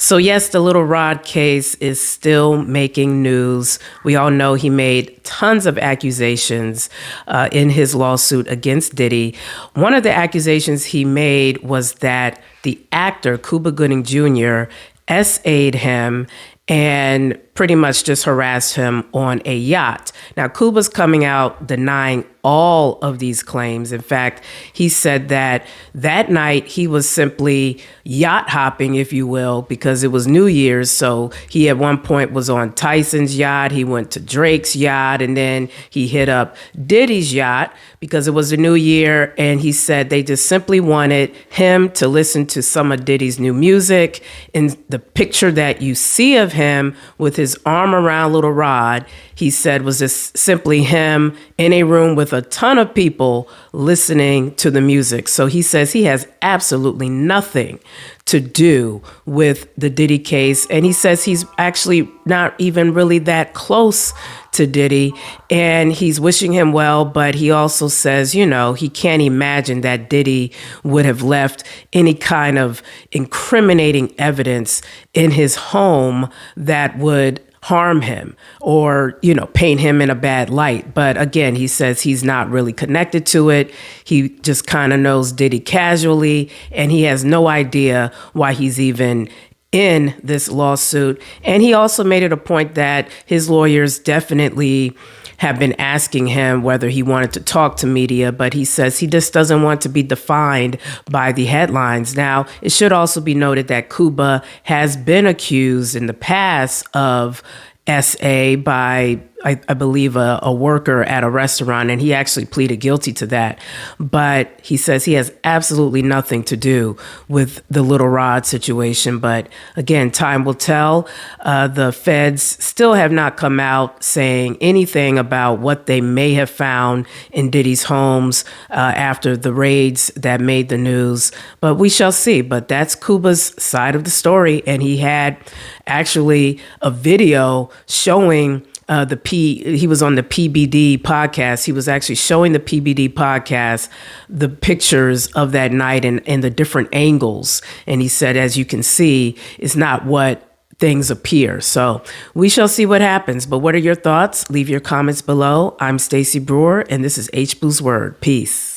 So yes, the Lil Rod case is still making news. We all know he made tons of accusations in his lawsuit against Diddy. One of the accusations he made was that the actor, Cuba Gooding Jr., SA'd him and pretty much just harassed him on a yacht. Now, Cuba's coming out denying all of these claims. In fact, he said that that night he was simply yacht hopping, if you will, because it was New Year's. So he at one point was on Tyson's yacht. He went to Drake's yacht, and then he hit up Diddy's yacht because it was the new year. And he said they just simply wanted him to listen to some of Diddy's new music. And the picture that you see of him with his arm around Lil Rod, he said, was just simply him in a room with a ton of people listening to the music. So he says he has absolutely nothing to do with the Diddy case. And he says he's actually not even really that close to Diddy, and he's wishing him well, but he also says, you know, he can't imagine that Diddy would have left any kind of incriminating evidence in his home that would harm him or, you know, paint him in a bad light. But again, he says he's not really connected to it. He just kind of knows Diddy casually, and he has no idea why he's even in this lawsuit. And he also made it a point that his lawyers definitely have been asking him whether he wanted to talk to media, but he says he just doesn't want to be defined by the headlines. Now, it should also be noted that Cuba has been accused in the past of SA by, I believe, a worker at a restaurant, and he actually pleaded guilty to that. But he says he has absolutely nothing to do with the Lil Rod situation. But again, time will tell. The feds still have not come out saying anything about what they may have found in Diddy's homes after the raids that made the news. But we shall see. But that's Cuba's side of the story. And he had actually a video showing he was on the PBD podcast. He was actually showing the PBD podcast the pictures of that night and the different angles. And he said, as you can see, it's not what things appear. So we shall see what happens. But what are your thoughts? Leave your comments below. I'm Stacey Brewer, and this is H Boo's Word. Peace.